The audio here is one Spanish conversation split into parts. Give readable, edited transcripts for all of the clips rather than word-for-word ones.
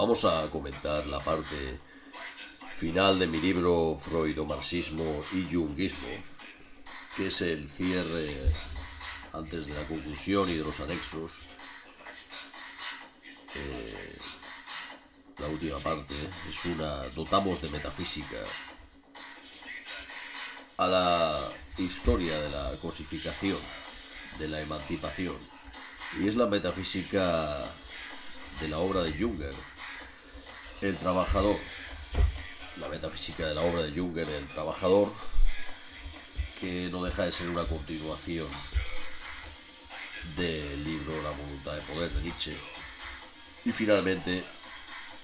Vamos a comentar la parte final de mi libro Freudomarxismo y Junguismo, que es el cierre antes de la conclusión y de los anexos. La última parte es dotamos de metafísica a la historia de la cosificación, de la emancipación, y es la metafísica de la obra de Junger, El Trabajador. La metafísica de la obra de Junger, El Trabajador, que no deja de ser una continuación del libro La voluntad de poder de Nietzsche. Y finalmente,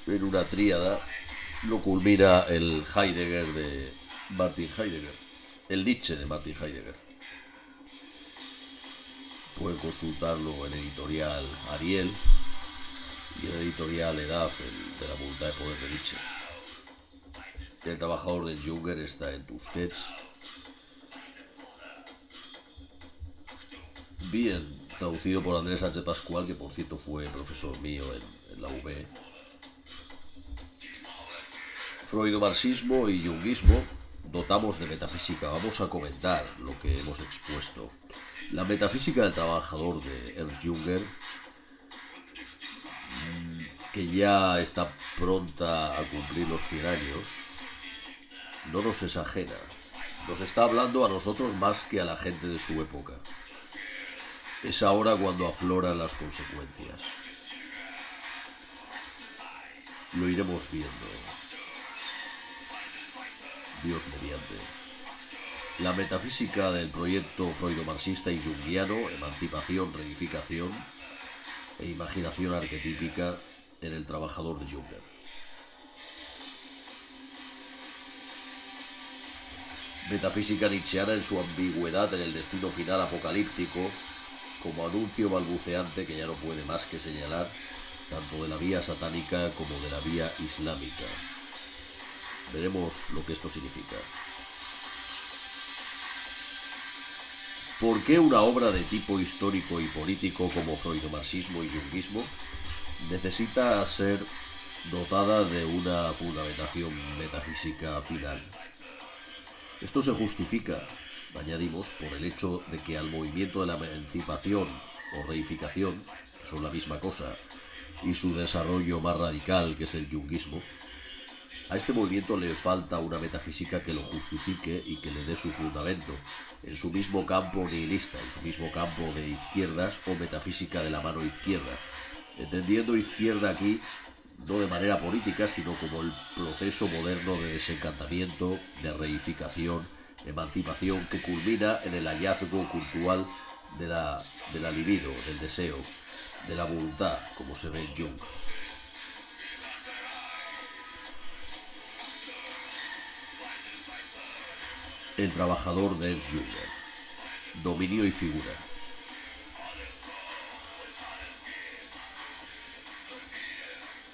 en una tríada, lo culmina el Heidegger de Martin Heidegger, el Nietzsche de Martin Heidegger. Pueden consultarlo en editorial Ariel y en editorial EDAF, el de La voluntad de poder de Nietzsche. El Trabajador de Junger está en Tusquets. Bien traducido por Andrés Sánchez Pascual, que por cierto fue profesor mío en la UB. Freudomarxismo y Junguismo dotamos de metafísica. Vamos a comentar lo que hemos expuesto. La metafísica del trabajador de Ernst Junger, que ya está pronta a cumplir los 100 años, no nos es ajena. Nos está hablando a nosotros más que a la gente de su época. Es ahora cuando afloran las consecuencias. Lo iremos viendo, Dios mediante. La metafísica del proyecto freudomarxista y junguiano, emancipación, reificación e imaginación arquetípica en El Trabajador de Junger. Metafísica nietzscheana en su ambigüedad en el destino final apocalíptico, como anuncio balbuceante que ya no puede más que señalar tanto de la vía satánica como de la vía islámica. Veremos lo que esto significa. ¿Por qué una obra de tipo histórico y político como freudomarxismo y junguismo necesita ser dotada de una fundamentación metafísica final? Esto se justifica, añadimos, por el hecho de que al movimiento de la emancipación o reificación, que son la misma cosa, y su desarrollo más radical, que es el junguismo, a este movimiento le falta una metafísica que lo justifique y que le dé su fundamento, en su mismo campo nihilista, en su mismo campo de izquierdas o metafísica de la mano izquierda, entendiendo izquierda aquí no de manera política, sino como el proceso moderno de desencantamiento, de reificación, emancipación, que culmina en el hallazgo cultural de la libido, del deseo, de la voluntad, como se ve en Jung. El Trabajador de Ernst Junger. Dominio y figura.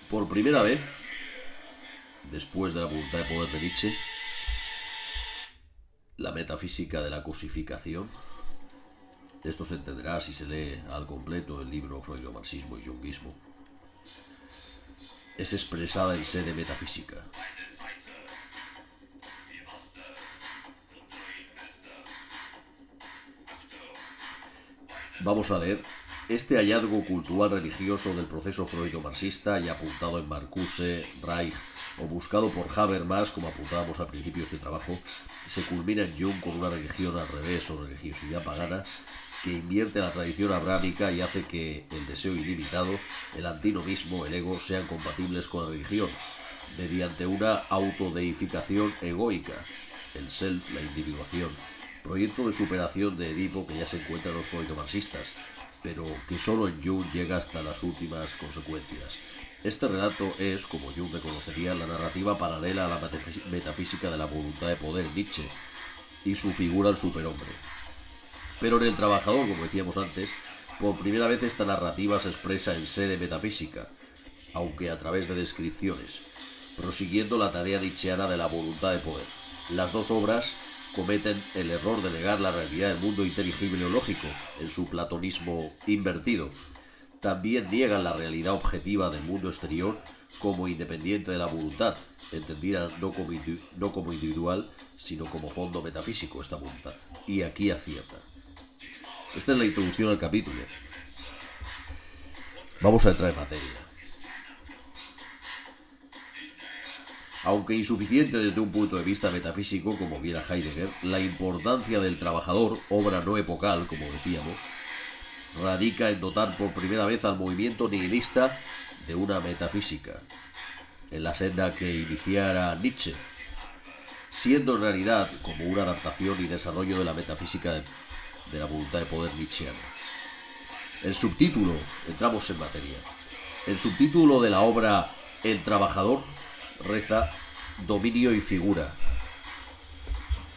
Por primera vez, después de La voluntad de poder de Nietzsche, la metafísica de la cosificación, esto se entenderá si se lee al completo el libro Freudomarxismo y Junguismo, es expresada en sede metafísica. Vamos a leer este hallazgo cultural religioso del proceso freudomarxista, ya apuntado en Marcuse, Reich o buscado por Habermas, como apuntábamos al principio de este trabajo, se culmina en Jung con una religión al revés o religiosidad pagana que invierte la tradición abrámica y hace que el deseo ilimitado, el antinomismo, el ego sean compatibles con la religión, mediante una autodeificación egoica, el self, la individuación, proyecto de superación de Edipo que ya se encuentra en los freudomarxistas, pero que solo en Jung llega hasta las últimas consecuencias. Este relato es, como Jung reconocería, la narrativa paralela a la metafísica de la voluntad de poder Nietzsche y su figura al superhombre. Pero en El Trabajador, como decíamos antes, por primera vez esta narrativa se expresa en sede metafísica, aunque a través de descripciones, prosiguiendo la tarea nietzscheana de la voluntad de poder. Las dos obras cometen el error de negar la realidad del mundo inteligible o lógico en su platonismo invertido, también niegan la realidad objetiva del mundo exterior como independiente de la voluntad, entendida no como individual, sino como fondo metafísico esta voluntad. Y aquí acierta. Esta es la introducción al capítulo. Vamos a entrar en materia. Aunque insuficiente desde un punto de vista metafísico, como viera Heidegger, la importancia del trabajador, obra no epocal, como decíamos, radica en dotar por primera vez al movimiento nihilista de una metafísica, en la senda que iniciara Nietzsche, siendo en realidad como una adaptación y desarrollo de la metafísica de la voluntad de poder nietzscheana. El subtítulo, entramos en materia, el subtítulo de la obra El trabajador reza Dominio y figura,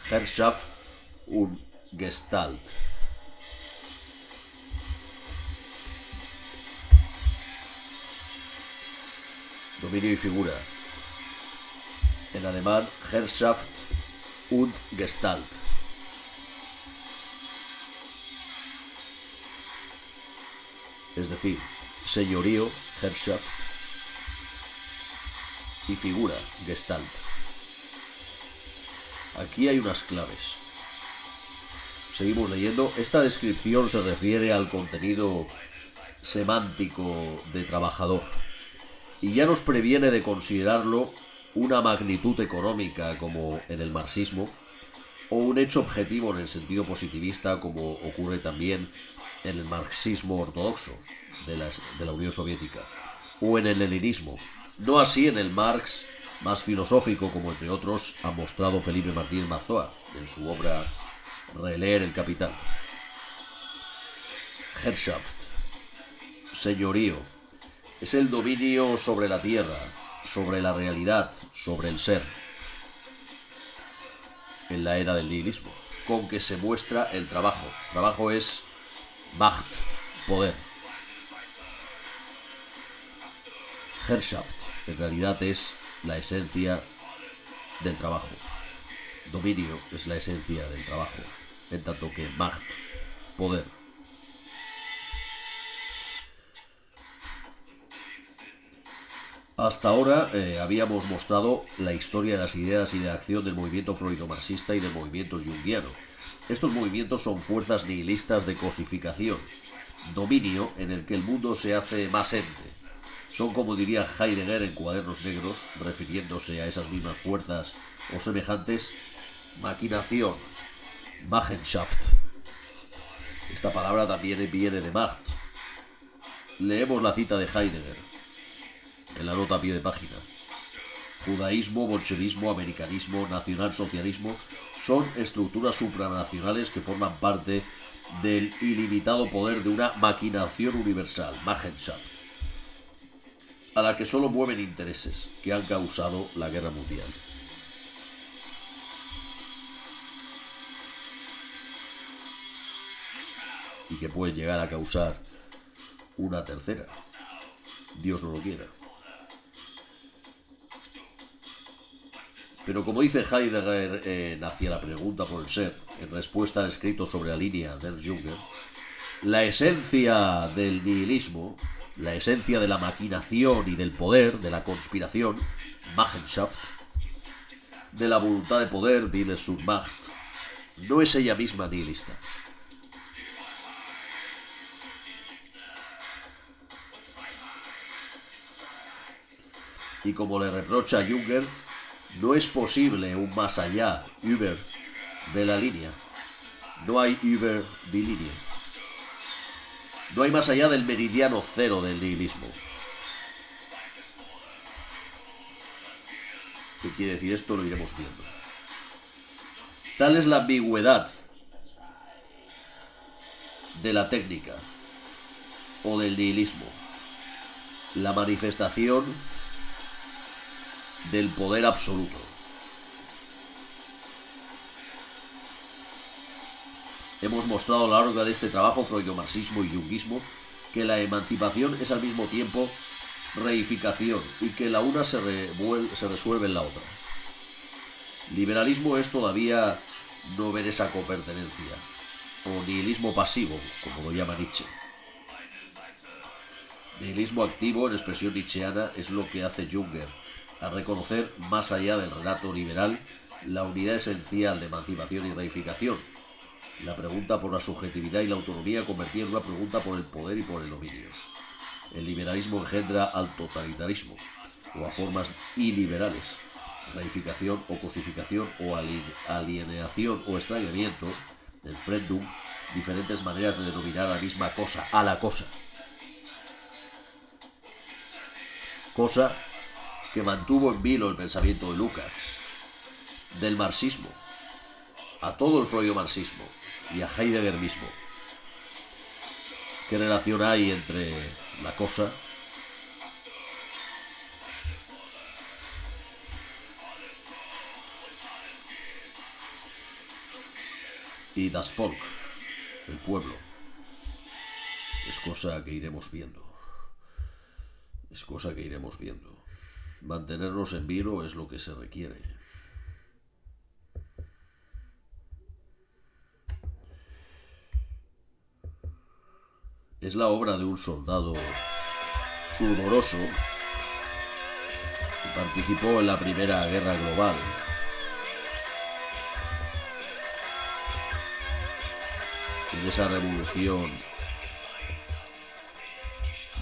Herrschaft und Gestalt. Dominio y figura. En alemán, Herrschaft und Gestalt. Es decir, señorío, Herrschaft, y figura, Gestalt. Aquí hay unas claves. Seguimos leyendo. Esta descripción se refiere al contenido semántico de trabajador y ya nos previene de considerarlo una magnitud económica como en el marxismo o un hecho objetivo en el sentido positivista como ocurre también en el marxismo ortodoxo de la Unión Soviética o en el leninismo. No así en el Marx más filosófico, como entre otros ha mostrado Felipe Martínez Mazzoa en su obra Releer el Capital. Herrschaft, señorío, es el dominio sobre la tierra, sobre la realidad, sobre el ser, en la era del nihilismo, con que se muestra el trabajo. Trabajo es Macht, poder. Herrschaft, en realidad, es la esencia del trabajo. Dominio es la esencia del trabajo, en tanto que Macht, poder. Hasta ahora habíamos mostrado la historia de las ideas y de la acción del movimiento freudo-marxista y del movimiento junguiano. Estos movimientos son fuerzas nihilistas de cosificación, dominio en el que el mundo se hace más ente. Son, como diría Heidegger en Cuadernos Negros, refiriéndose a esas mismas fuerzas o semejantes, maquinación, Machenschaft. Esta palabra también viene de Macht. Leemos la cita de Heidegger en la nota a pie de página. Judaísmo, bolchevismo, americanismo, nacionalsocialismo son estructuras supranacionales que forman parte del ilimitado poder de una maquinación universal, Machenschaft, a la que solo mueven intereses que han causado la guerra mundial. Y que pueden llegar a causar una tercera. Dios no lo quiera. Pero como dice Heidegger hacia la pregunta por el ser, en respuesta al escrito sobre la línea de Junger, la esencia del nihilismo, la esencia de la maquinación y del poder, de la conspiración, Machenschaft, de la voluntad de poder, Wille zur Macht, no es ella misma nihilista. Y como le reprocha a Junger, no es posible un más allá, über, de la línea. No hay über die Linie. No hay más allá del meridiano cero del nihilismo. ¿Qué quiere decir esto? Lo iremos viendo. Tal es la ambigüedad de la técnica o del nihilismo, la manifestación del poder absoluto. Hemos mostrado a lo largo de este trabajo freudo-marxismo y junguismo que la emancipación es al mismo tiempo reificación y que la una se resuelve en la otra. Liberalismo es todavía no ver esa copertenencia, o nihilismo pasivo, como lo llama Nietzsche. Nihilismo activo, en expresión nietzscheana, es lo que hace Junger, a reconocer, más allá del relato liberal, la unidad esencial de emancipación y reificación. La pregunta por la subjetividad y la autonomía convertida en una pregunta por el poder y por el dominio. El liberalismo engendra al totalitarismo, o a formas iliberales, reificación o cosificación o alienación o extrañamiento, el Fremdum, diferentes maneras de denominar a la misma cosa, a la cosa. Cosa que mantuvo en vilo el pensamiento de Lukács, del marxismo, a todo el freudo-marxismo y a Heidegger mismo. ¿Qué relación hay entre la cosa y das Volk, el pueblo? Es cosa que iremos viendo. Es cosa que iremos viendo. Mantenernos en vilo es lo que se requiere. Es la obra de un soldado sudoroso que participó en la Primera Guerra Global. En esa revolución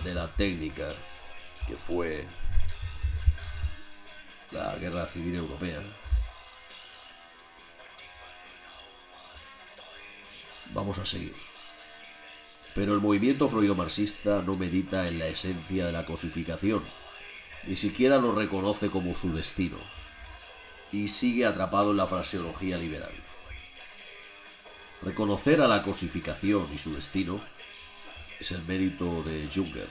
de la técnica que fue la Guerra Civil Europea. Vamos a seguir. Pero el movimiento freudo-marxista no medita en la esencia de la cosificación, ni siquiera lo reconoce como su destino, y sigue atrapado en la fraseología liberal. Reconocer a la cosificación y su destino es el mérito de Junger,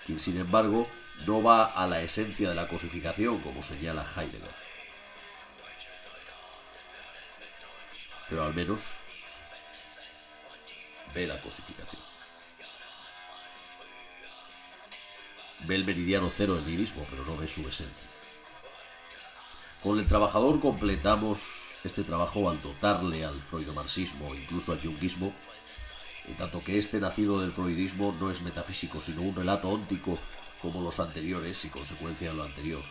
quien sin embargo no va a la esencia de la cosificación como señala Heidegger. Pero al menos ve la cosificación. Ve el meridiano cero del nihilismo, pero no ve su esencia. Con el trabajador completamos este trabajo al dotarle al freudo-marxismo, incluso al junguismo, en tanto que este nacido del freudismo no es metafísico, sino un relato óntico como los anteriores y consecuencia de lo anterior.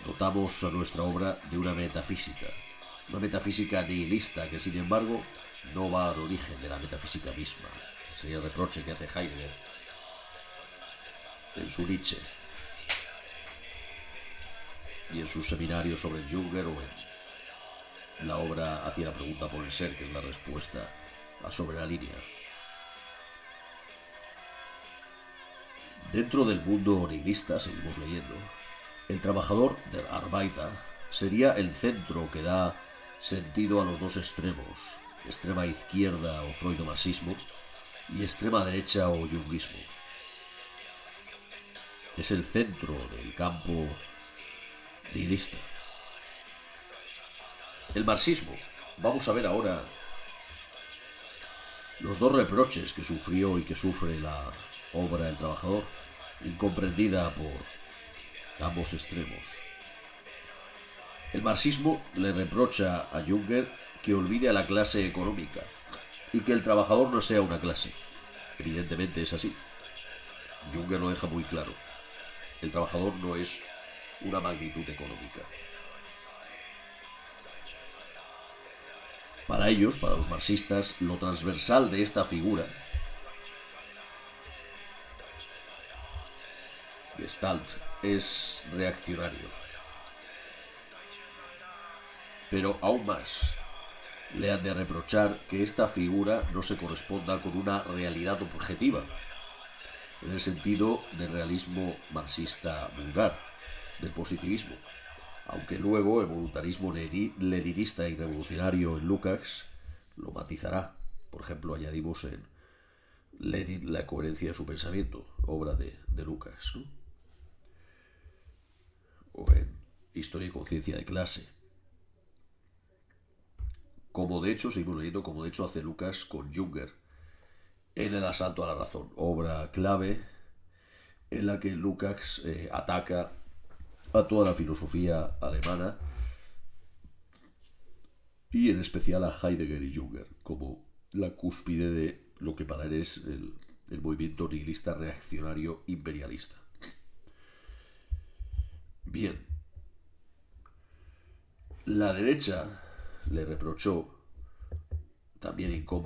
Dotamos a nuestra obra de una metafísica nihilista que sin embargo no va al origen de la metafísica misma. Sería el reproche que hace Heidegger en su Nietzsche y en sus seminarios sobre Junger o en la obra Hacia la pregunta por el ser, que es la respuesta a Sobre la línea. Dentro del mundo nihilista, seguimos leyendo, el trabajador, der Arbeiter, sería el centro que da sentido a los dos extremos, extrema izquierda o freudo-marxismo y extrema derecha o junguismo. Es el centro del campo nihilista. El marxismo. Vamos a ver ahora los dos reproches que sufrió y que sufre la obra del trabajador, incomprendida por ambos extremos. El marxismo le reprocha a Junger que olvide a la clase económica y que el trabajador no sea una clase. Evidentemente es así. Junger lo deja muy claro. El trabajador no es una magnitud económica. Para ellos, para los marxistas, lo transversal de esta figura, Gestalt, es reaccionario. Pero aún más, le han de reprochar que esta figura no se corresponda con una realidad objetiva, en el sentido del realismo marxista vulgar, del positivismo, aunque luego el voluntarismo leninista y revolucionario en Lukács lo matizará. Por ejemplo, añadimos en Lenin la coherencia de su pensamiento, obra de Lukács, ¿no? O en Historia y conciencia de clase. Como de hecho, seguimos leyendo, como de hecho hace Lukács con Junger en El asalto a la razón, obra clave en la que Lukács ataca a toda la filosofía alemana y en especial a Heidegger y Junger como la cúspide de lo que para él es el movimiento nihilista reaccionario imperialista. Bien, la derecha le reprochó, también incómodo,